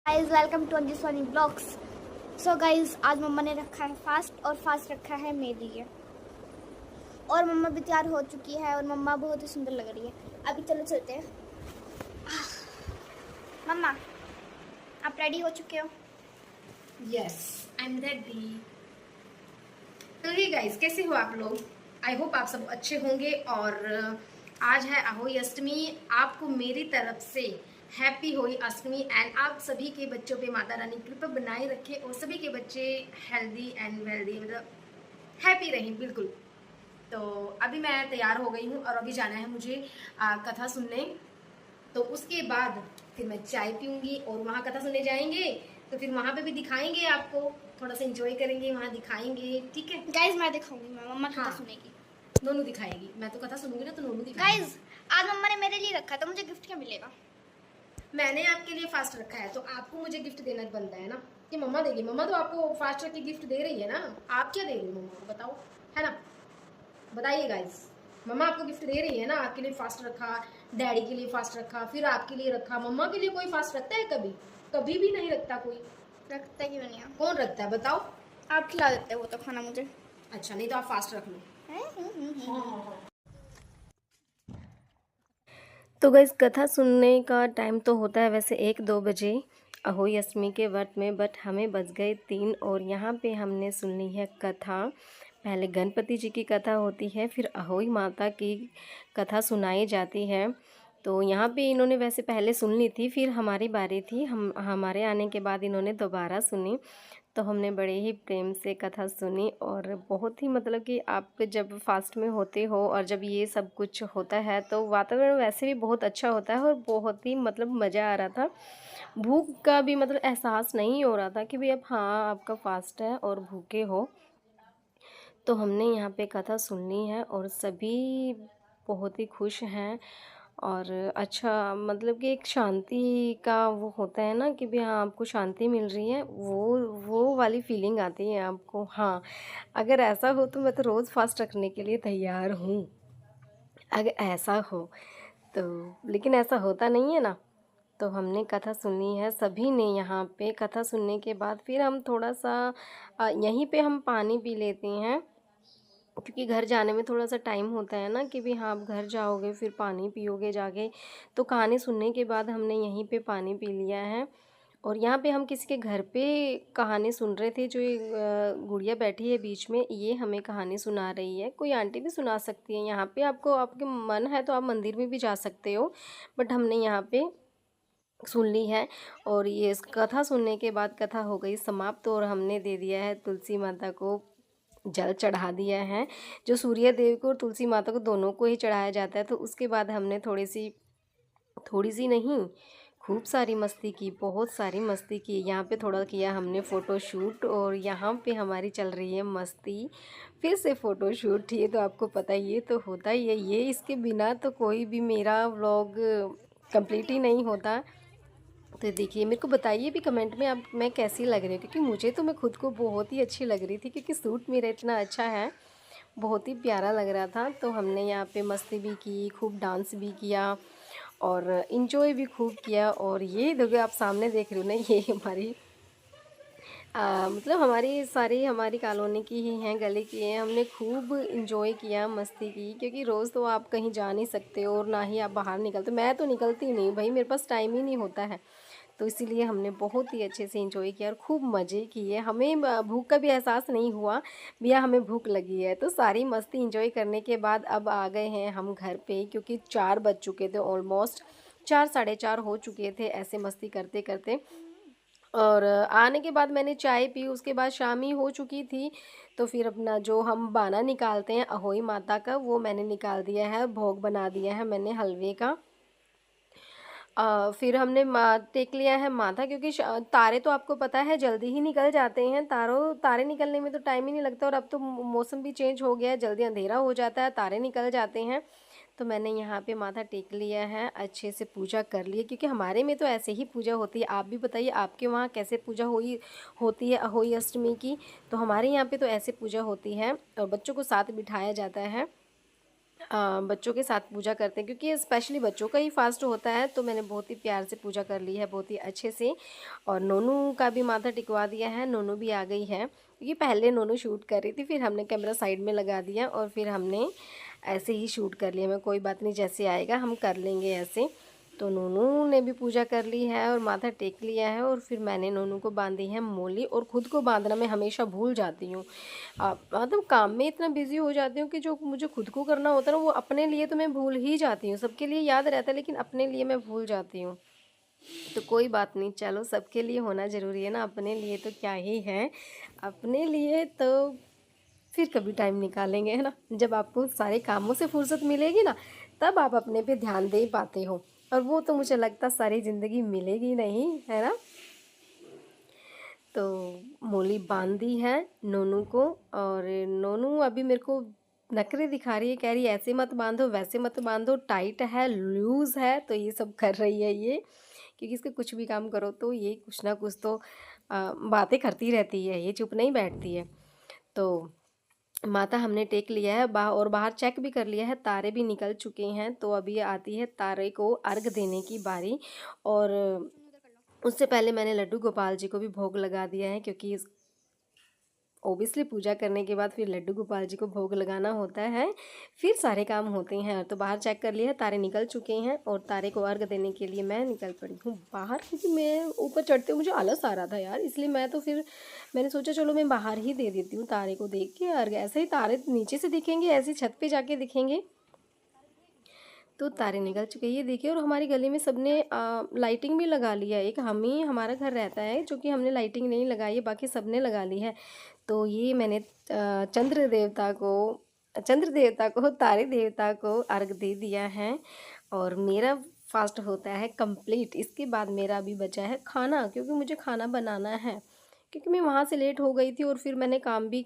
Guys welcome to अंजी Soni blogs. So guys आज मम्मा ने रखा है फास्ट और फास्ट रखा है मेरे लिए। और मम्मा भी तैयार हो चुकी है और मम्मा बहुत ही सुंदर लग रही है। अभी चलो चलते हैं। मम्मा आप रेडी हो चुके हो? Yes I am ready. तो ये गाइस कैसे हो आप लोग? आई होप आप सब अच्छे होंगे। और आज है अहोई अष्टमी। आपको मेरी तरफ से हैप्पी होली अष्टमी एंड आप सभी के बच्चों पे माता रानी कृपा बनाए रखे और सभी के बच्चे हेल्दी एंड वेल्दी मतलब हैप्पी रहें बिल्कुल। तो अभी मैं तैयार हो गई हूँ और अभी जाना है मुझे कथा सुनने। तो उसके बाद फिर मैं चाय पीऊंगी और वहाँ कथा सुनने जाएंगे तो फिर वहाँ पे भी दिखाएंगे आपको, थोड़ा सा एंजॉय करेंगे, वहाँ दिखाएंगे। ठीक है गाइज मैं दिखाऊंगी, मैं मम्मा कथा सुनेगी। नोनू दिखाएगी, मैं तो कथा सुनूंगी ना तो नोनू दिखाएगी। गाइज आज मम्मा ने मेरे लिए रखा है तो मुझे गिफ्ट क्या मिलेगा? मैंने आपके लिए फास्ट रखा है तो आपको मुझे गिफ्ट देना बनता है ना कि मम्मा देगी। मम्मा तो आपको फास्ट रख के गिफ्ट दे रही है ना, आप क्या दे रही हो मम्मा को बताओ, है ना? बताइए गाइस, मम्मा आपको गिफ्ट दे रही है ना। आपके लिए फास्ट रखा, डैडी के लिए फास्ट रखा, फिर आपके लिए रखा। मम्मा के लिए कोई फास्ट रखता है कभी? कभी भी नहीं रखता कोई। रखता है कि नहीं? कौन रखता है बताओ? आप खिला देते हो वो तो खाना मुझे। अच्छा नहीं तो आप फास्ट रख लो। हाँ। तो गाइस कथा सुनने का टाइम तो होता है वैसे 1-2 बजे अहोई अष्टमी के व्रत में, बट हमें बज गए 3 और यहाँ पे हमने सुन ली है कथा। पहले गणपति जी की कथा होती है, फिर अहोई माता की कथा सुनाई जाती है। तो यहाँ पे इन्होंने वैसे पहले सुन ली थी, फिर हमारी बारी थी, हमारे आने के बाद इन्होंने दोबारा सुनी। तो हमने बड़े ही प्रेम से कथा सुनी और बहुत ही मतलब कि आप जब फास्ट में होते हो और जब ये सब कुछ होता है तो वातावरण वैसे भी बहुत अच्छा होता है और बहुत ही मतलब मज़ा आ रहा था। भूख का भी मतलब एहसास नहीं हो रहा था कि भाई अब हाँ आपका फास्ट है और भूखे हो। तो हमने यहाँ पे कथा सुन ली है और सभी बहुत ही खुश हैं। और अच्छा मतलब कि एक शांति का वो होता है ना कि भी हाँ आपको शांति मिल रही है, वो वाली फीलिंग आती है आपको। हाँ अगर ऐसा हो तो मैं तो रोज़ फास्ट रखने के लिए तैयार हूँ, अगर ऐसा हो तो। लेकिन ऐसा होता नहीं है ना। तो हमने कथा सुनी है सभी ने। यहाँ पे कथा सुनने के बाद फिर हम थोड़ा सा यहीं पे हम पानी पी लेते हैं, क्योंकि घर जाने में थोड़ा सा टाइम होता है ना कि भी हाँ आप घर जाओगे फिर पानी पियोगे जाके। तो कहानी सुनने के बाद हमने यहीं पे पानी पी लिया है। और यहाँ पे हम किसी के घर पे कहानी सुन रहे थे। जो ये गुड़िया बैठी है बीच में, ये हमें कहानी सुना रही है। कोई आंटी भी सुना सकती है यहाँ पे, आपको आपके मन है तो आप मंदिर में भी जा सकते हो, बट हमने यहाँ पे सुन ली है। और ये इस कथा सुनने के बाद कथा हो गई समाप्त और हमने दे दिया है तुलसी माता को, जल चढ़ा दिया है। जो सूर्य देव को और तुलसी माता को दोनों को ही चढ़ाया जाता है। तो उसके बाद हमने थोड़ी सी नहीं खूब सारी मस्ती की, बहुत सारी मस्ती की। यहाँ पे थोड़ा किया हमने फ़ोटो शूट और यहाँ पे हमारी चल रही है मस्ती। फिर से फ़ोटो शूट, ये तो आपको पता ही, ये तो होता ही है। ये इसके बिना तो कोई भी मेरा व्लॉग कंप्लीट ही नहीं होता। तो देखिए मेरे को बताइए भी कमेंट में आप मैं कैसी लग रही हूँ, क्योंकि मुझे तो मैं खुद को बहुत ही अच्छी लग रही थी, क्योंकि सूट मेरा इतना अच्छा है, बहुत ही प्यारा लग रहा था। तो हमने यहाँ पे मस्ती भी की, खूब डांस भी किया और इन्जॉय भी खूब किया। और ये देखो आप सामने देख रहे हो ना, ये हमारी मतलब हमारी कॉलोनी की ही हैं, गली की हैं। हमने खूब इंजॉय किया, मस्ती की, क्योंकि रोज़ तो आप कहीं जा नहीं सकते हो और ना ही आप बाहर निकलते। मैं तो निकलती नहीं भाई, मेरे पास टाइम ही नहीं होता है। तो इसीलिए हमने बहुत ही अच्छे से इंजॉय किया और खूब मज़े किए। हमें भूख का भी एहसास नहीं हुआ, भैया हमें भूख लगी है। तो सारी मस्ती इंजॉय करने के बाद अब आ गए हैं हम घर पे, क्योंकि 4 बज चुके थे, ऑलमोस्ट 4 साढ़े 4 हो चुके थे ऐसे मस्ती करते करते। और आने के बाद मैंने चाय पी, उसके बाद शाम ही हो चुकी थी। तो फिर अपना जो हम बाना निकालते हैं अहोई माता का, वो मैंने निकाल दिया है, भोग बना दिया है मैंने हलवे का। फिर हमने टेक लिया है माथा, क्योंकि तारे तो आपको पता है जल्दी ही निकल जाते हैं। तारे निकलने में तो टाइम ही नहीं लगता, और अब तो मौसम भी चेंज हो गया है, जल्दी अंधेरा हो जाता है, तारे निकल जाते हैं। तो मैंने यहाँ पे माथा टेक लिया है, अच्छे से पूजा कर ली है, क्योंकि हमारे में तो ऐसे ही पूजा होती है। आप भी बताइए आपके वहाँ कैसे पूजा होती है अहोई अष्टमी की? तो हमारे यहाँ पे तो ऐसे पूजा होती है और बच्चों को साथ बिठाया जाता है। बच्चों के साथ पूजा करते हैं, क्योंकि स्पेशली बच्चों का ही फास्ट होता है। तो मैंने बहुत ही प्यार से पूजा कर ली है, बहुत ही अच्छे से। और नोनू का भी माथा टिकवा दिया है, नोनू भी आ गई है, क्योंकि पहले नोनू शूट कर रही थी, फिर हमने कैमरा साइड में लगा दिया और फिर हमने ऐसे ही शूट कर लिया। मैं कोई बात नहीं, जैसे आएगा हम कर लेंगे ऐसे। तो नोनू ने भी पूजा कर ली है और माथा टेक लिया है, और फिर मैंने नोनू को बांधी है मोली। और ख़ुद को बांधना मैं हमेशा भूल जाती हूँ। मतलब काम में इतना बिजी हो जाती हूँ कि जो मुझे खुद को करना होता है ना, वो अपने लिए तो मैं भूल ही जाती हूँ। सबके लिए याद रहता है, लेकिन अपने लिए मैं भूल जाती हूँ। तो कोई बात नहीं, चलो सबके लिए होना ज़रूरी है ना, अपने लिए तो क्या ही है। अपने लिए तो फिर कभी टाइम निकालेंगे, है ना। जब आपको सारे कामों से फुर्सत मिलेगी ना, तब आप अपने पे ध्यान दे पाते हो। और वो तो मुझे लगता सारी ज़िंदगी मिलेगी नहीं, है ना। तो मोली बांध दी है नोनू को। और नोनू अभी मेरे को नखरे दिखा रही है, कह रही है ऐसे मत बांधो, वैसे मत बांधो, टाइट है, लूज़ है। तो ये सब कर रही है ये, क्योंकि इसके कुछ भी काम करो तो ये कुछ ना कुछ तो बातें करती रहती है, ये चुप नहीं बैठती है। तो माथा हमने टेक लिया है, और बाहर चेक भी कर लिया है, तारे भी निकल चुके हैं। तो अभी आती है तारे को अर्घ देने की बारी। और उससे पहले मैंने लड्डू गोपाल जी को भी भोग लगा दिया है, क्योंकि ओबियसली पूजा करने के बाद फिर लड्डू गोपाल जी को भोग लगाना होता है, फिर सारे काम होते हैं। तो बाहर चेक कर लिया है, तारे निकल चुके हैं और तारे को अर्घ देने के लिए मैं निकल पड़ी हूँ बाहर, क्योंकि मैं ऊपर चढ़ते हुए मुझे आलस आ रहा था यार, इसलिए मैंने सोचा चलो मैं बाहर ही दे देती हूँ तारे को देख के अर्घ। ऐसे ही तारे नीचे से दिखेंगे, ऐसे ही छत पे जाके दिखेंगे। तो तारे निकल चुके हैं, ये देखिए। और हमारी गली में सबने लाइटिंग भी लगा लिया है। एक हम ही हमारा घर रहता है जो कि हमने लाइटिंग नहीं लगाई है, बाकी सबने लगा ली है। तो ये मैंने चंद्र देवता को तारे देवता को अर्घ दे दिया है। और मेरा फास्ट होता है कंप्लीट। इसके बाद मेरा अभी बचा है खाना, क्योंकि मुझे खाना बनाना है, क्योंकि मैं वहाँ से लेट हो गई थी और फिर मैंने काम भी